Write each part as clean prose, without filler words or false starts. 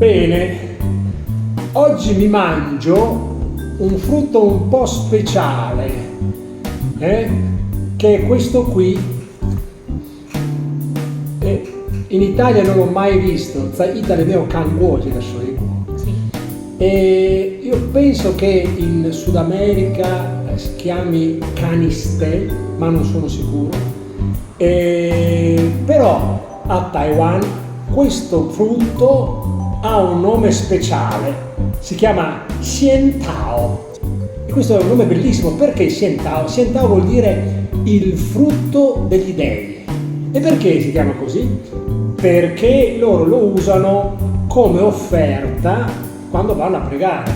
Bene, oggi mi mangio un frutto un po' speciale, che è questo qui. In Italia non l'ho mai visto, Italia mio kanguoji da sì. E io penso che in Sud America si chiami canistel, ma non sono sicuro. Però a Taiwan questo frutto ha un nome speciale, si chiama xiantao. E questo è un nome bellissimo, perché xiantao? Xiantao vuol dire il frutto degli dei. E perché si chiama così? Perché loro lo usano come offerta quando vanno a pregare.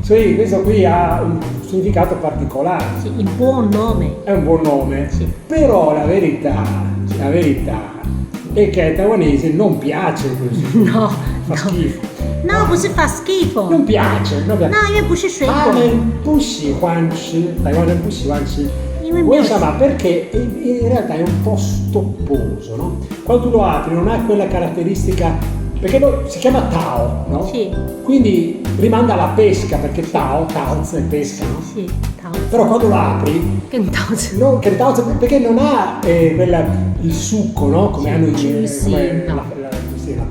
Sì, questo qui ha un significato particolare. Sì, un buon nome. È un buon nome, sì. Però la verità è che ai taiwanesi non piace così. No, fa schifo. No, 不是 fa schifo. Non piace. 那因为不是水果。他们不喜欢吃，台湾人不喜欢吃。Voi sa, perché in realtà è un po' stopposo, no? Quando tu lo apri non ha quella caratteristica, perché si chiama Tao, no? Sì. Quindi rimanda alla pesca, perché Tao è pesca, no? Sì, Tao. Però quando lo apri, perché non ha il succo, no? Come hanno la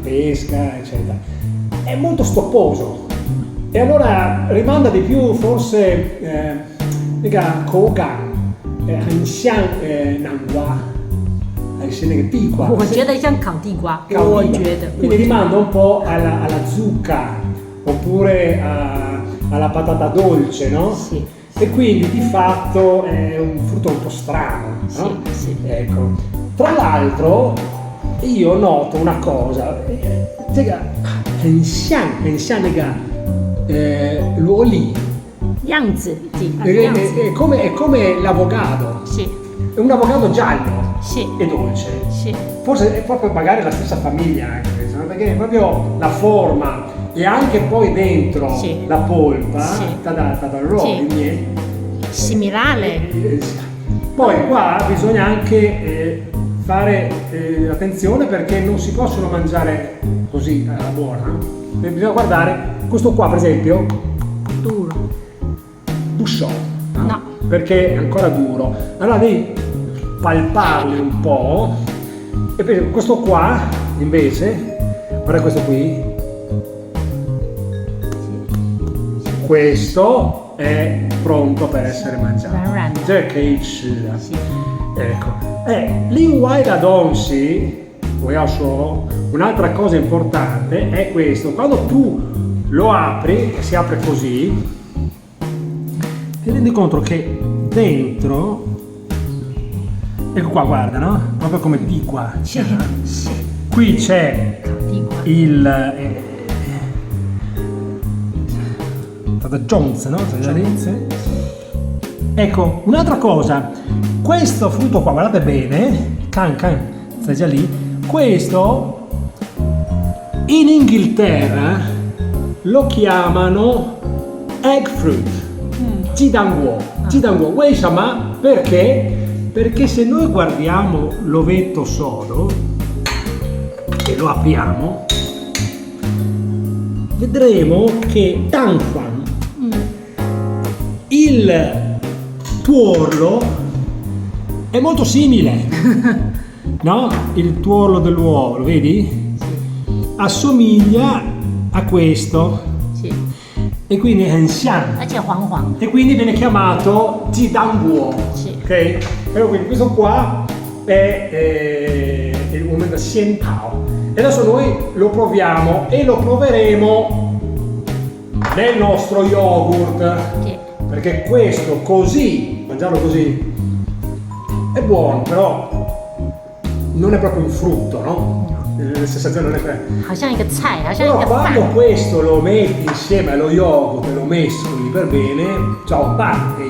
pesca, eccetera. È molto stopposo. E allora rimanda di più forse Kogan. 很像南瓜，还是那个地瓜。我觉得像烤地瓜， Quindi rimanda un po' alla zucca oppure alla patata dolce, no? Sì. E quindi di fatto è un frutto un po' strano, no? Sì. Ecco. Tra l'altro io noto una cosa, 很像那个萝莉。样子 è come l'avocado. Sì. È un avocado giallo. Sì. E dolce. Sì. Forse è proprio magari la stessa famiglia anche, perché è proprio la forma e anche poi dentro sì. la polpa, sì. sì. Similare. Poi qua bisogna anche fare attenzione, perché non si possono mangiare così alla buona. Bisogna guardare questo qua, per esempio. Duro. No, perché è ancora duro. Allora devi palparli un po'. E per questo qua invece, guarda questo qui, questo è pronto per essere mangiato. Cioè che sì. Ecco. Lin Wai da Donsi, un'altra cosa importante è questo: quando tu lo apri, si apre così, ti rendi conto che dentro, ecco qua, guarda, no? Proprio come di qua. Sì. Qui c'è il Jones, no? Ecco, un'altra cosa, questo frutto qua, guardate bene, sta già lì, questo in Inghilterra lo chiamano egg fruit. Jidanguo. Wei Shama, perché? Perché se noi guardiamo l'ovetto sodo e lo apriamo, vedremo che Tanquan, il tuorlo, è molto simile, no? Il tuorlo dell'uovo, lo vedi? Assomiglia a questo. E quindi è e quindi viene chiamato Jidanguo. Sì. Ok? Però quindi questo qua è il momento xiantao. E adesso noi lo proviamo e lo proveremo nel nostro yogurt. Sì. Perché questo così, mangiarlo così, è buono, però non è proprio un frutto, no? La sensazione non è quella. Però quando questo lo metti insieme allo yogurt e lo mescoli per bene,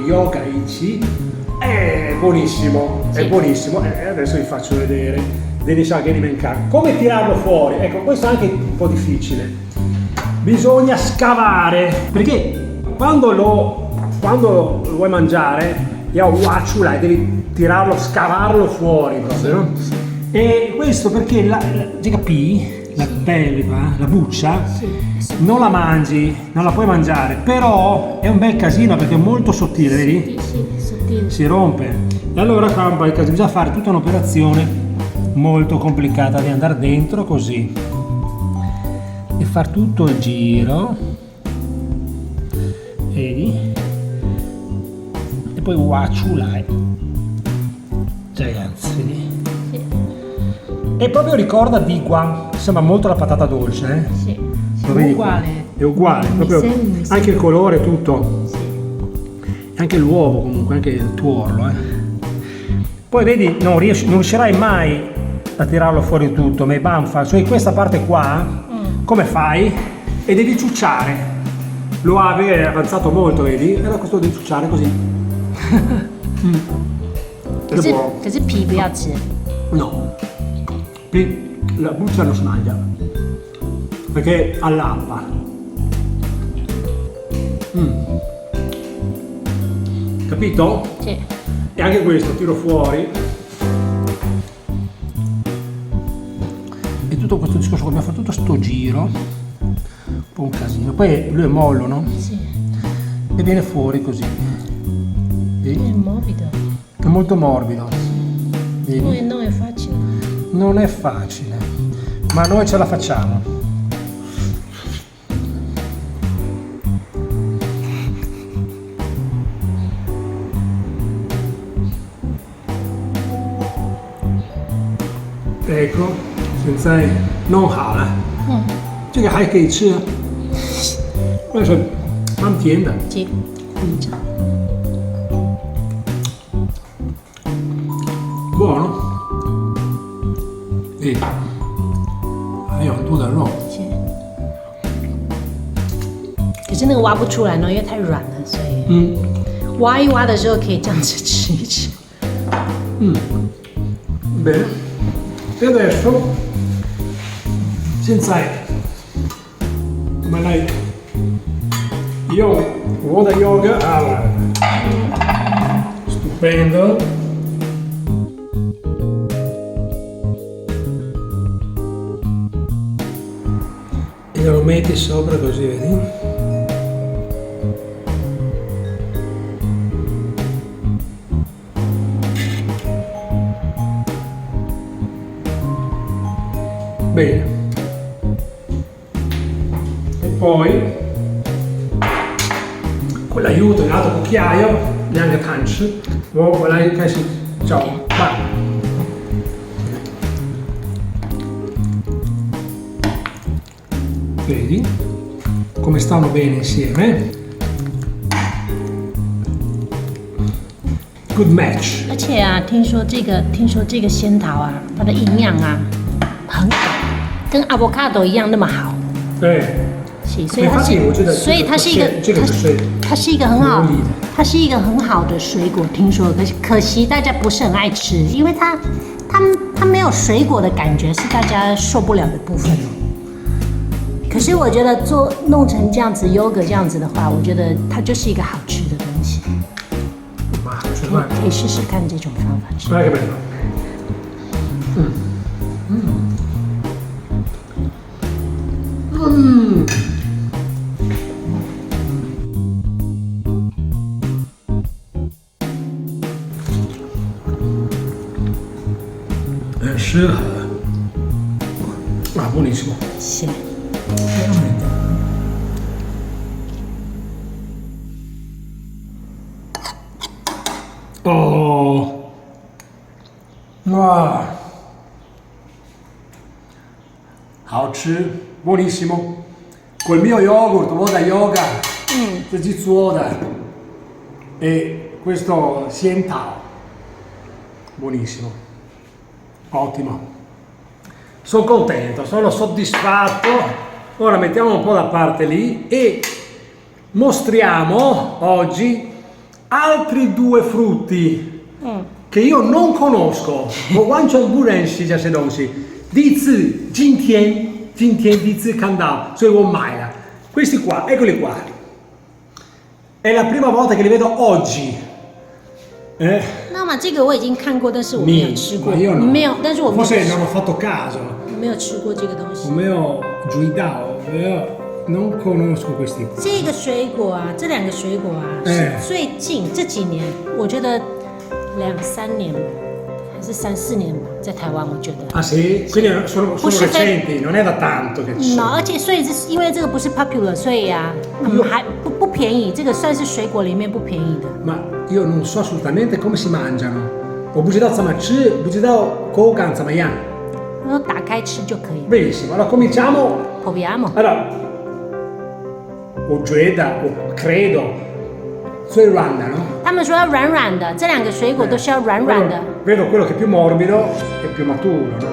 yoga ichi, è buonissimo, sì. È buonissimo. E adesso vi faccio vedere. Come tirarlo fuori? Ecco, questo è anche un po' difficile. Bisogna scavare, perché quando lo vuoi mangiare, devi tirarlo, scavarlo fuori proprio, no? E questo perché la pelle qua, la buccia, non la mangi, non la puoi mangiare, però è un bel casino perché è molto sottile, vedi? Sì, sottile. Si rompe. E allora qua è un bel casino, bisogna fare tutta un'operazione molto complicata di andare dentro così e far tutto il giro, vedi? E poi waciulai, ragazzi, vedi? E proprio ricorda digua, sembra molto la patata dolce, eh? Sì. Lo vedi qua? Uguale. È uguale, proprio sembra. anche il colore, tutto. Sì. E anche l'uovo comunque, anche il tuorlo, eh. Poi vedi, non riuscirai mai a tirarlo fuori tutto, ma banfa, cioè questa parte qua, come fai? E devi ciucciare. Lo è avanzato molto, vedi? Era questo devi ciucciare così. Ed è buono. 可是皮不要吃。 No, qui la buccia non si mangia perché all'appa. Capito? Sì. E anche questo tiro fuori. E tutto questo discorso che abbiamo fatto, tutto sto giro, un po' un casino. Poi lui è mollo, no? Sì. E viene fuori così. Vedi? È morbido. È molto morbido. Vedi? Non è facile. Non è facile, ma noi ce la facciamo. Ecco, senza non hao 这个还可以吃，但是蛮甜的。 Sì. Buono? Sì. 还有很多的肉。 是。可是那个挖不出来呢，因为太软了，所以挖一挖的时候可以这样子吃一吃。 Bene. E adesso, senza come lei, uovo da yoga, stupendo. E lo metti sopra così, vedi? Bene. E poi con l'aiuto dell'altro cucchiaio, neanche tanto, volai che si ciao, vai. Vedi come stanno bene insieme? Good match. 而且啊，听说这个仙桃啊，它的营养啊很好，跟 avocado 一样那么好。 Eh, 是，所以它 infatti 我觉得是，所以它是一个，这个是它是一个很好有理的，它是一个很好的水果。听说，可惜大家不是很爱吃，因为它没有水果的感觉，是大家受不了的部分。可是我觉得弄成这样子 yogurt 这样子的话，我觉得它就是一个好吃的东西， ma cioè, 可以试试看这种方法吃。 guarda che bello. Ah, buonissimo. 是， Veramente. Oh. Ah. 好吃 buonissimo. Col mio yogurt, uova da yoga, 自己做的 e questo Xientao, buonissimo, ottimo. Sono contento, sono soddisfatto. Ora mettiamo un po' da parte lì e mostriamo oggi altri due frutti che io non conosco. 我完全不认识这些东西。第一次今天第一次看到，所以我买了。Questi qua, eccoli qua. È la prima volta che li vedo oggi. 那么嘛，这个我已经看过，但是我没有吃过。 io no. 没有，但是我没有 Forse non ho fatto caso. 没有吃过这个东西。 Come ho giudicato, io non conosco questi qua. 这个水果啊，这两个水果啊，哎是最近这几年，我觉得2-3年吧，还是3-4年吧，在台湾我觉得。 Ah sì? Quindi sono Forse recenti, non è da tanto che ci 嗯， sono. 而且所以因为这个不是 popular， 所以啊，还不便宜，这个算是水果里面不便宜的。 Ma io non so assolutamente come si mangiano. Ho bugidato stamattina, bugidato kogan zamayan. 他说打开吃就可以。 Benissimo, allora cominciamo. Proviamo。 Allora, o Jueda, o credo, su Rwanda, no? 他们说要软软的，这两个水果都是要软软的。 Vedo quello che è più morbido e più maturo, no?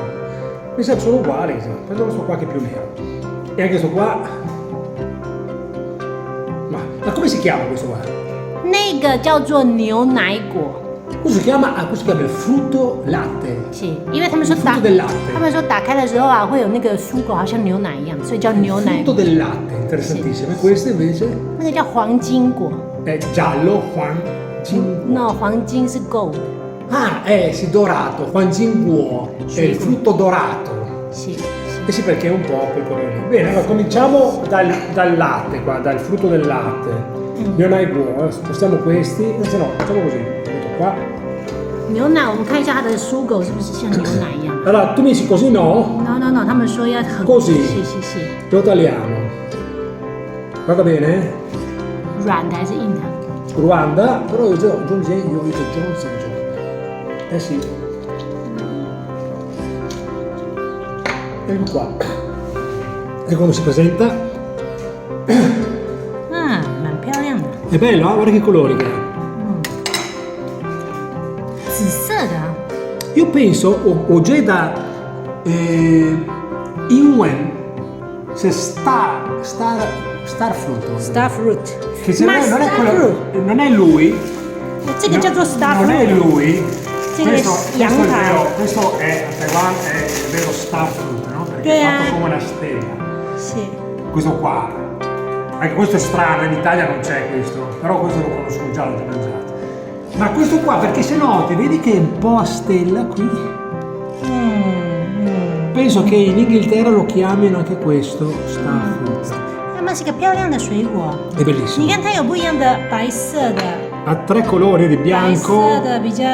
Mi sembra sono uguali, prendo questo qua che è più nero. E anche questo qua. Ma come si chiama questo qua? 那个叫做牛奶果， Questo si chiama, questo si chiama il frutto latte. 是因为他们说 Frutto del latte. 他们说打开的时候啊，会有那个蔬果，好像牛奶一样，所以叫牛奶 Frutto 果。 del latte, interessantissimo. E questo invece 那个叫黄金果 è giallo, Juan Jinguo. ，no， 黄金是 gold， Ah, sì, dorato, Juan Jinguo, è il frutto dorato. 是 Eh sì, perché è un po' quel colore lì. Bene, allora cominciamo dal latte qua, dal frutto del latte. Non hai buono, spostiamo questi, se no, facciamo così, metto qua. 牛奶。我们看一下它的蔬果是不是像牛奶一样 Allora, tu mi dici così no? ？No no no， 他们说要很 Così 是 lo tagliamo. Guarda bene? 软的还是硬的？ Ruanda, però io Johnson. Eh sì. Ecco qua. E come si presenta? 嗯，蛮漂亮的， È bello, guarda che colori che ha. 紫色的啊。 Io penso, o Jeda Inwen, se Starfruit. Starfruit， Che se Ma non è Starfruit non è lui. 这个叫做 Non è Starfruit， lui. 这个 Questo 是 è 羊 il 排 vero, questo è a Taiwan è il vero Starfruit, no? Perché è fatto come una stella. 是 Questo qua. Anche questo è strano, in Italia non c'è questo, però questo lo conosco già, l'ho già mangiato. Ma questo qua, perché se noti, vedi che è un po' a stella qui? Penso che in Inghilterra lo chiamino anche questo Starfruit. 它们是个漂亮的水果。 È bellissimo. 你看它有不一样的白色的， Ha 3 colori di 白 bianco, 色的比较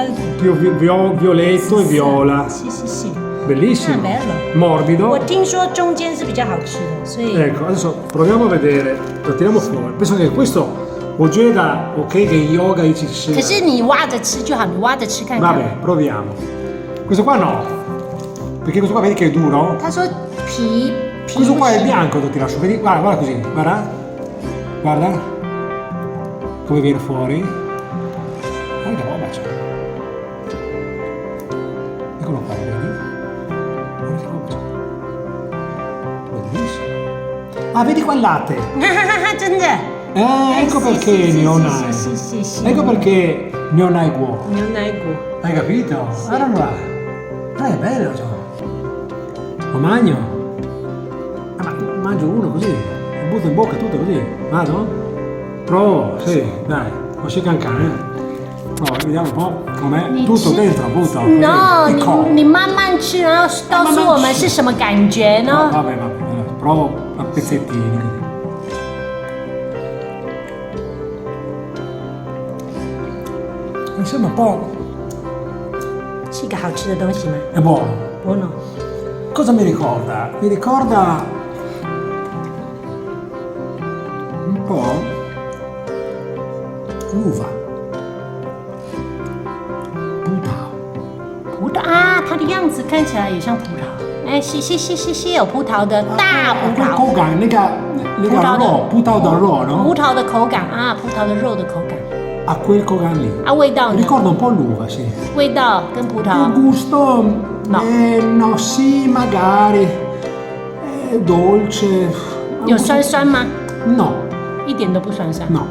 più violetto e viola. 是。 Bellissimo. Ah, bello. 我 Morbido. 听说中间是比较好吃的，所以 Ecco, adesso proviamo a vedere. Lo tiriamo fuori. Penso che questo Ojeda, ok, che in yoga ci 可 sia. 是你挖着吃就好，你挖着吃看看。 Vabbè, proviamo. Questo qua no. Perché questo qua vedi che è duro? 他说皮 Questo 不 qua è 行 bianco, lo tira su. Vedi, guarda, guarda così. Guarda. Guarda. Come viene fuori. Guarda che roba c'è. Eccolo qua, vedi? Guarda che roba c'è. Bellissimo. Ah, vedi qua il latte. 真的。 Ecco perché Neonai. 是 Ecco perché Neonai Guo. 牛奶果。 Hai capito? Guarda là. È bello, ciò. Lo magno? Ma mangio uno così. Lo butto in bocca tutto così. Vado? Provo, sì, dai. Non si cancan, No, vediamo un po' com'è. Tutto dentro, butto. Così. No， Picco. 你慢慢吃，然后告诉我们是什么感觉 No, 呢？ vabbè. Allora, provo a pezzettini. Mi sembra un po'. 是一个好吃的东西吗？ È buono. 我呢？ Cosa mi ricorda? Mi ricorda un po' l'uva. Putao. 葡萄啊，它的样子看起来也像葡萄。哎，是有葡萄的大葡萄。 Kogan, lega ro, putao da ro, no? 葡萄的口感啊，葡萄的肉的口感 A quel Kogan lì. 啊，味道呢？ Ricorda un po' l'uva, sì. 味道跟葡萄 Il gusto, No. no, sì, magari. Dolce. 有酸酸吗？ No, 一点都不酸酸， no.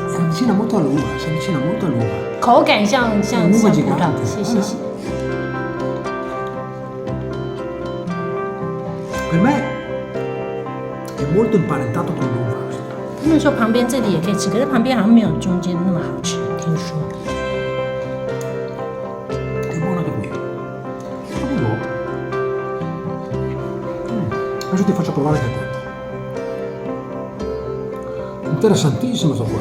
Si avvicina molto all'uva, si avvicina molto all'uva. 口感像葡 gigante 萄。是。 Per me è molto imparentato con l'uva. 他们说旁边这里也可以吃，可是旁边好像没有中间那么好吃，听说。così ti faccio provare anche a te. Interessantissimo sto qua.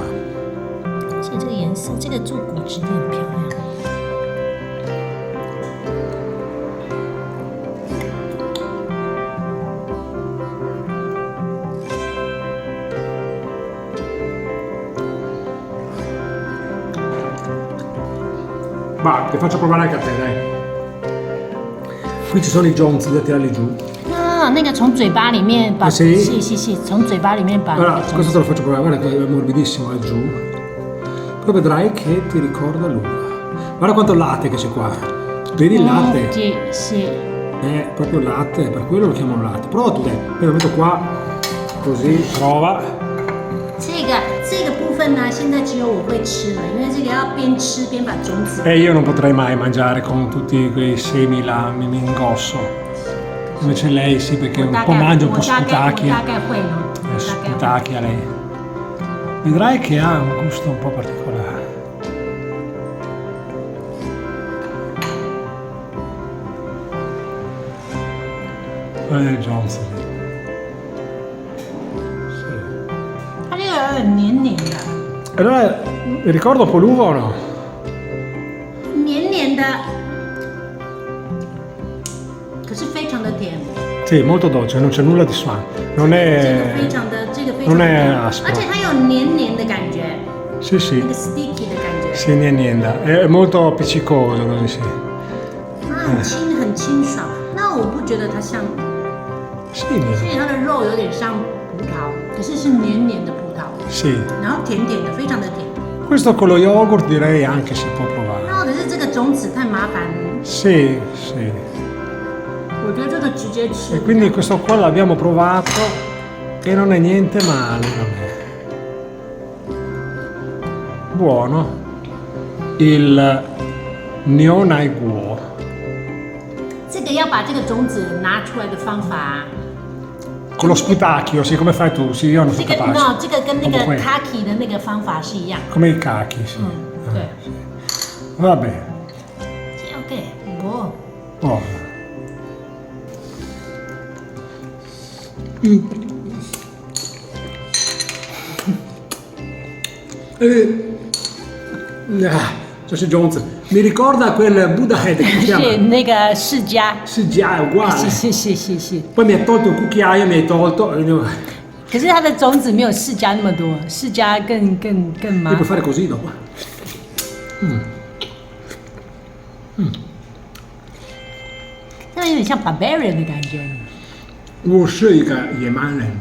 而且这个颜色，这个做果汁的很漂亮。 Va, ti faccio provare anche a te, dai. Qui ci sono i jonzi da tirarli giù. 啊，那个从嘴巴里面把， sì? 是，从嘴巴里面把。 Allora, questo te lo faccio provare, guarda che è morbidissimo, è giù. Poi vedrai che ti ricorda l'uva. Guarda quanto latte che c'è qua. Vedi il latte? Sì, sì. È proprio latte, per quello lo chiamano latte. Prova tu, dai. Io lo metto qua, così, prova. 这个部分呢，现在只有我会吃了，因为这个要边吃边把种子。 E io non potrei mai mangiare con tutti quei semi là, mi ingosso. Invece lei sì, perché un po' mangia, un po' sputacchia. 大概会呢。 Sputacchia lei. Vedrai che ha un gusto un po' particolare. Guarda il Johnson. Sì. 它这个有点黏黏的， Allora, mi ricordo un po' l'uva o no? 黏黏的，可是非常的甜。 Sì, molto dolce, non c'è nulla di suono. Non 这个 è. 非常的，这个非常 Non 的 è 甜， aspro. 而且它有黏黏的感觉， Sì, 那 sì. 个 sticky 的感觉， Sì, niente. È molto appiccicoso, così sì. 它很清很清爽。那我不觉得它像， Sì, 所以它的肉有点像葡萄，可是是黏黏的葡萄， sì. 然后甜甜的，非常的甜。 Questo con lo yogurt direi anche si può provare. 那或者是这个种子太麻烦， Sì, sì. 我觉得这个直接吃 E。quindi questo qua l'abbiamo provato e non è niente male, non è. Buono. Il Nionai Guo. 这个要把这个种子拿出来的方法， Con lo sputacchio, sì, come fai tu? Sì, io non 这 sono 个 capace. no，这个跟那个 Come kaki 的那个方法是一样。 Come i cachi, sì. 对 Vabbè. ，OK，哦， Buono. C'è Jones. Mi ricorda quel Buddha Head, come si 是 chiama? 那个世家， Sì, già è uguale. 是。 Poi mi ha tolto il cucchiaio, mi hai tolto. 可是它的种子没有世家那么多，世家更麻 Poi puoi 烦。 fare così dopo. 那有点像 barbarian 的感觉。 Non sei che è male.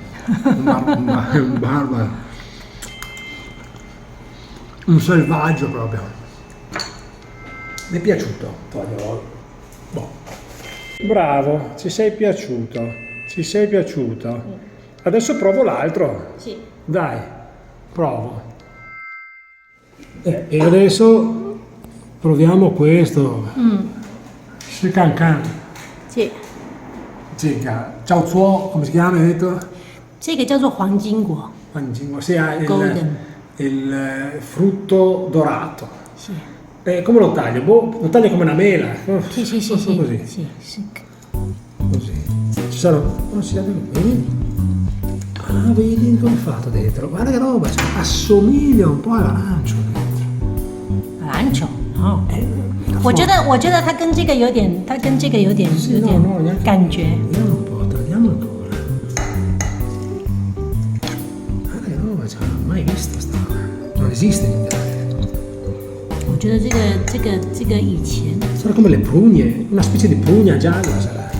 Un barbaro. Un selvaggio proprio. Mi è piaciuto. Boh. Bravo, ci sei piaciuto. Ci sei piaciuto. Adesso provo l'altro. Sì. Dai, provo. E adesso proviamo questo. Si can can. Sì. Ciao Zuo, come si chiama? Hai detto? 这个叫做黄金果。 Sì, ha Golden. il frutto dorato. Sì. Come lo taglio? Boh, lo taglio come una mela. Sì, sì, sì, Proprio sì. Così. Sì, sì. Così. Ci sarà. Non si vedi? Ah, vedi come è fatto dentro? Guarda che roba, cioè, assomiglia un po' all'arancio dentro. Arancio? No. 我我觉得它跟这个有点感觉。 Vediamo un po', tagliamo ancora. Guarda che roba, cioè, non l'ho mai vista sta roba. Non esiste in Italia. 我觉得这个以前， Sarà come le prugne, una specie di prugna gialla sarà.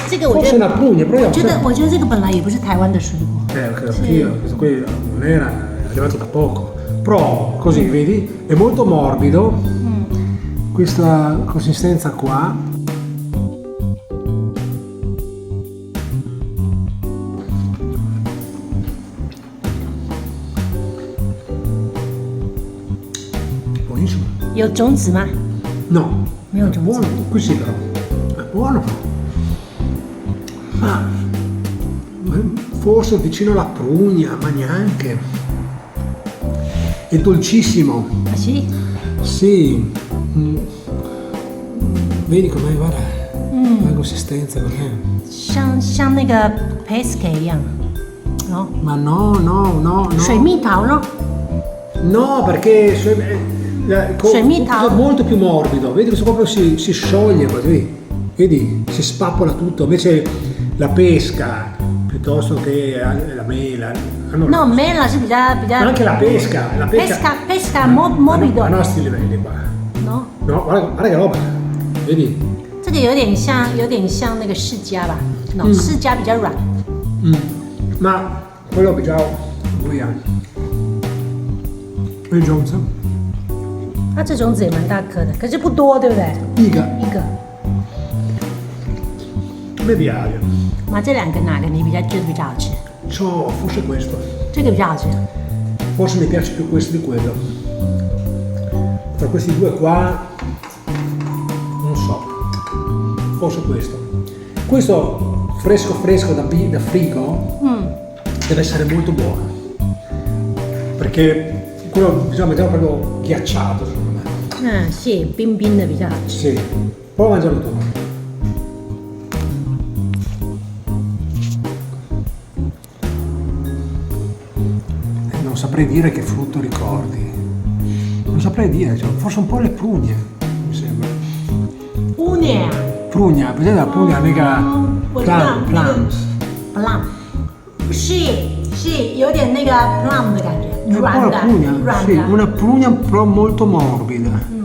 这个我 Forse 觉 una 得， prugna, però io 我觉得这个本来也不是台湾的水果。 anch'io, questo qui non era, è arrivato da poco. Provo, così, vedi? È molto morbido. Questa consistenza qua. Buonissimo. 有种子吗？ No, Mio è Giorgio. buono, qui sì però. È buono però. Ma forse vicino alla prugna, ma neanche. È dolcissimo. Ah sì? Sì. Vedi com'è, guarda. La consistenza com'è? 像那个 pesche 一样，no？ Ma no. 水蜜桃no？ No, perché水蜜桃 è molto più morbido, vedi questo proprio si scioglie così, vedi, si spappola tutto, invece la pesca piuttosto che la mela, No, mela 是比较 ma anche la pesca pesca morbido a nostri livelli qua, no？ no, guarda che roba, vedi? 这个有点像那个释迦吧？no， 释迦比较软。Ma quello che già buia, il Jones 它这种子也蛮大颗的，可是不多，对不对？一个。 mi piace. 妈，这两个哪个你觉得比较好吃？ Forse questo. 这个比较好吃。 Forse mi piace più questo di quello. Tra questi due qua, non so. Forse questo. Questo fresco da frigo deve essere molto buono. Perché quello bisogna mangiare proprio ghiacciato, secondo me. 是冰冰的比较好吃。 Sì. Prova a mangiarlo tu. Non saprei dire che frutto ricordi. Non saprei dire, cioè, forse un po' le prugne, mi sembra. Pugna. Prugna, vedete la prugna, mica plums. plum 是有点那个 plum 的感觉， È un po' 软 la 的 prugna, 软 sì, 的。 una prugna però molto morbida.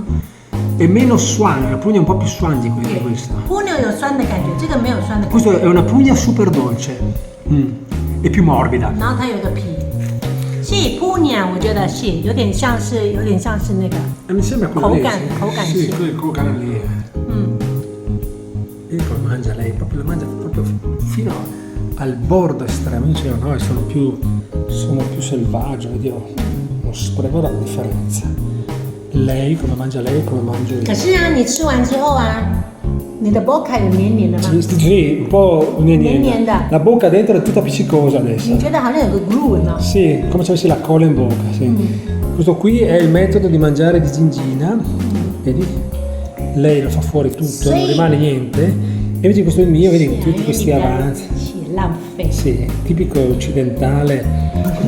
E meno swangy, la prugna è un po' più swangy di questa. Pugno 有酸的感觉，这个没有酸的感觉。 Questa è una prugna super dolce. E più morbida. 然后它有个皮。是 pugna， 我觉得是有点像是那个。 Mi sembra quello lì.口感 Sì, 是。 quel cane lì. E poi mangia lei, proprio la mangia proprio fino al bordo estremo. Io dicevo, no, sono più selvaggio, vedi, non saprei la differenza. Lei come mangia lei, come mangio io. 可是啊，你吃完之后啊，你的 bocca 有黏黏的吗？ Sì, un po' Niente. La bocca dentro è tutta appiccicosa adesso. 你觉得好像有个 glue 呢？ Sì, come se avessi la colla in bocca, sì. Questo qui è il metodo di mangiare di gingina, vedi? Lei lo fa fuori tutto, Sì. non rimane niente. E invece questo è il mio, vedi, tutti questi avanzi. 浪费。 Sì, tipico occidentale,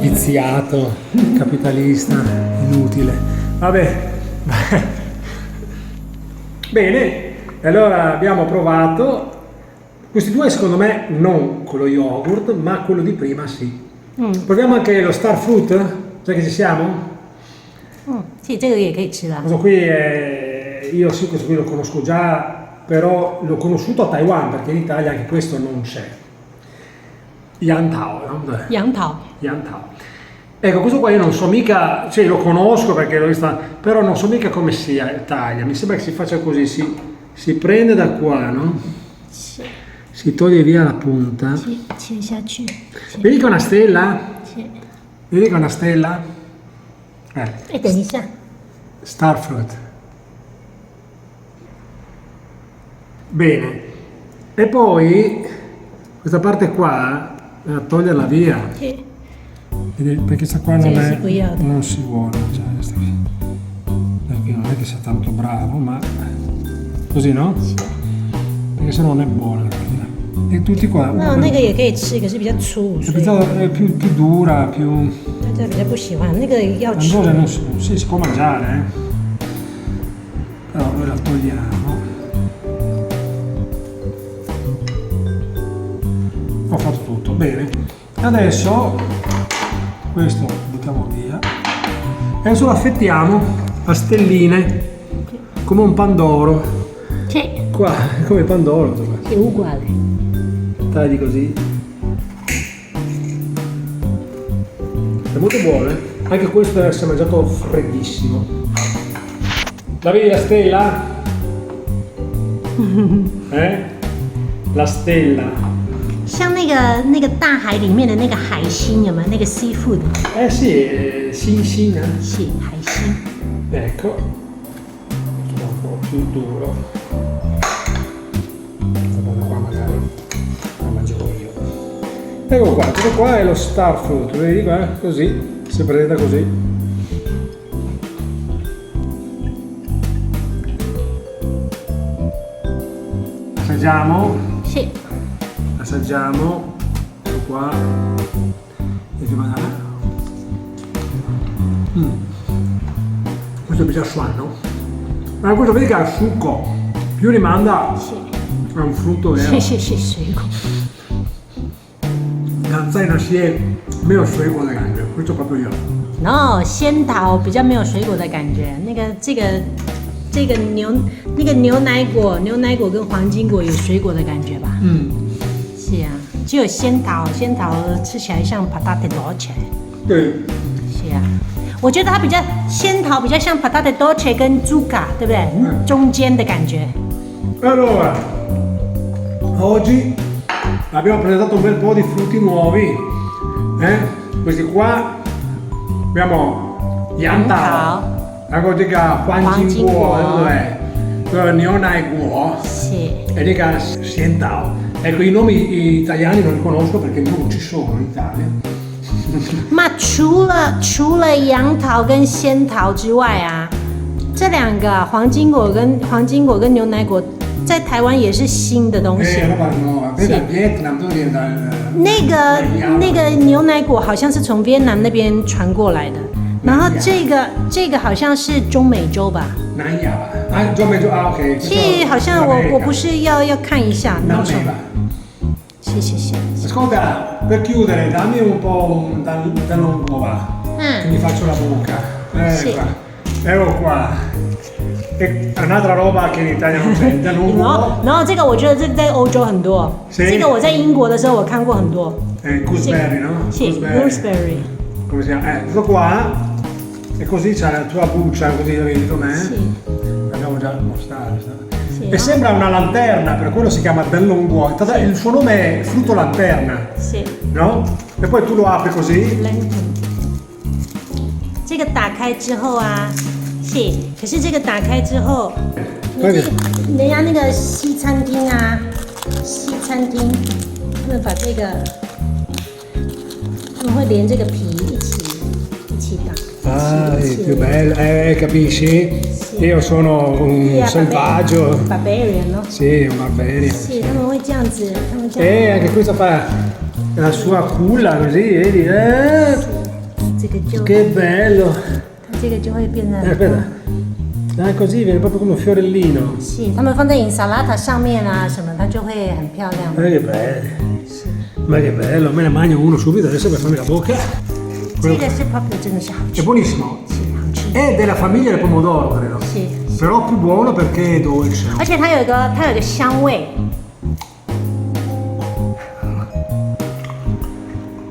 viziato, capitalista, inutile. Vabbè. Bene, allora abbiamo provato. Questi due secondo me non con lo yogurt, ma quello di prima sì. Proviamo anche lo star fruit, già che ci siamo? 其实这个也可以吃啦。 Questo qui io sì, questo qui lo conosco già, però l'ho conosciuto a Taiwan perché in Italia anche questo non c'è. Yan Tao, no? 杨桃。 Yan Tao. Ecco, questo qua io non so mica, cioè lo conosco perché l'ho visto, però non so mica come si taglia. Mi sembra che si faccia così, si prende da qua, no? Si toglie via la punta. 切下去。 Vedi che è una stella? 切。 Vedi che è una stella? 哎，等一下。 Star fruit. Bene. E poi questa parte qua, toglierla via. Sì. Perché questa qua Sì, non, si può. non si vuole. Cioè, questa qui. Perché non è che sia tanto bravo, ma così, no? Perché se no non è buona. E tutti qua. 那那个也可以吃，可是比较粗，所以 È più dura, più. 大家比较不喜欢。那个要吃。 Allora, sì, si può mangiare, però noi la togliamo. Ho fatto tutto, bene. Adesso questo buttiamo via. E adesso lo affettiamo a stelline, come un pandoro. Sì. Qua, come il pandoro. È uguale. Tagli così. È molto buono, eh? Anche questo deve essere mangiato freddissimo. La vedi la stella? La stella. 像那个大海里面的那个海星有没有？那个 seafood Sì, sin. 是海星。 Ecco. Un po' più duro. Guarda qua magari la mangerò io. Ecco qua, questo qua è lo star fruit, vedi qua? Così, si presenta così. Assaggiamo. Sì. Assaggiamo. Ecco qua. Questo è già suono. Ma questo vedi che ha il succo. Più rimanda a un frutto vero. Sì, suigo. Ganzai è meno suigo的感觉， questo proprio io. No， 仙桃比较没有水果的感觉。这个牛奶果跟黄金果有水果的感觉吧？是啊，只有仙桃吃起来像 patate dolce。对。是啊，我觉得它仙桃比较像 patate dolce 跟zucca，对不对？中间的感觉。Allora, oggi abbiamo presentato un bel po' di frutti nuovi. Questi qua abbiamo Yantao, Huangjingguo, Nionai-guo e dica Xiantao. Ecco, i nomi italiani non li conosco perché non ci sono in Italia. 那除了杨桃跟仙桃之外啊，这两个黄金果跟牛奶果在台湾也是新的东西。那个牛奶果好像是从越南那边传过来的，然后这个好像是中美洲吧？南亚吧？中美洲OK。是，好像我不是要看一下。南美吧。Sì. Ascolta, per chiudere, dammi un po' un dall'uovo va. Che mi faccio la bocca. Ecco qua. E un'altra roba che in Italia non c'è, dall'uovo. 然后这个我觉得这在欧洲很多。这个我在英国的时候我看过很多。Gooseberry, no? Sì, gooseberry. Come si chiama? Questo qua. E così c'ha la tua buccia, così la vedi com'è? Sì. L'abbiamo già mostrato. E sembra una lanterna, per quello si chiama dall'unguo. Il suo nome è frutto lanterna. Sì. No? E poi tu lo apri così. 这个打开之后啊，是，可是这个打开之后，人家那个西餐厅，他们把这个，他们会连这个皮一起打。Più bello, capisci? Sì. Io sono un selvaggio. Barbarian, no? Sì, un barbarian. Sì, anche questo fa la sua culla così, vedi? Che bello! Aspetta. Così viene proprio come un fiorellino. Sì, 他们放在 insalata 上面啊什么，它就会很漂亮。Che bello! Ma che bello, me ne mangio uno subito adesso per farmi la bocca. È buonissimo. È della famiglia del pomodoro, credo. Sì. Però più buono perché è dolce. 而且它有一个香味。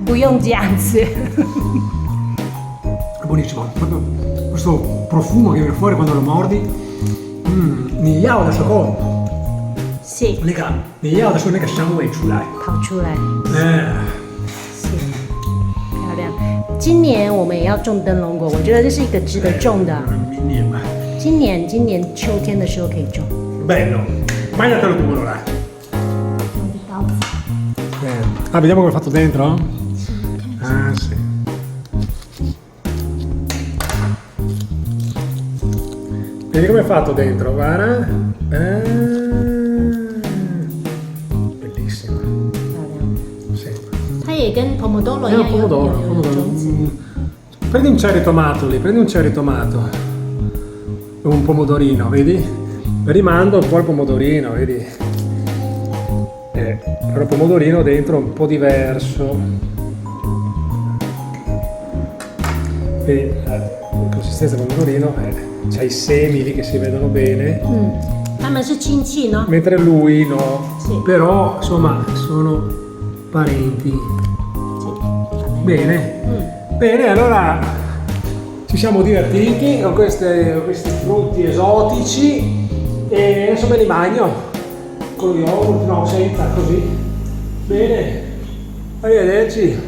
不用这样子。È buonissimo. Proprio questo profumo che viene fuori quando lo mordi. Nigliao da sciocco. Sì. nigliao的时候那个香味出来。跑出来。是。漂亮。今年我们也要种灯笼果，我觉得这是一个值得种的。明年吧。今年秋天的时候可以种。Bello. Mangiatelo tu allora. Vediamo come è fatto dentro? Sì. Vedi come è fatto dentro, guarda. Bellissimo. Sì. 它也跟 pomodoro 一样有种子。Prendi un cherry tomato lì, prendi un cherry tomato. Un pomodorino, vedi? Rimando un po' il pomodorino, vedi? Però il pomodorino dentro è un po' diverso. Vedi, la consistenza del pomodorino c'ha i semi lì che si vedono bene. No? Mentre lui no. Sì. Però insomma sono parenti. Sì. Bene. Bene, allora ci siamo divertiti con questi frutti esotici e adesso me li bagno con lo yogurt, no, senza, così. Bene, arrivederci.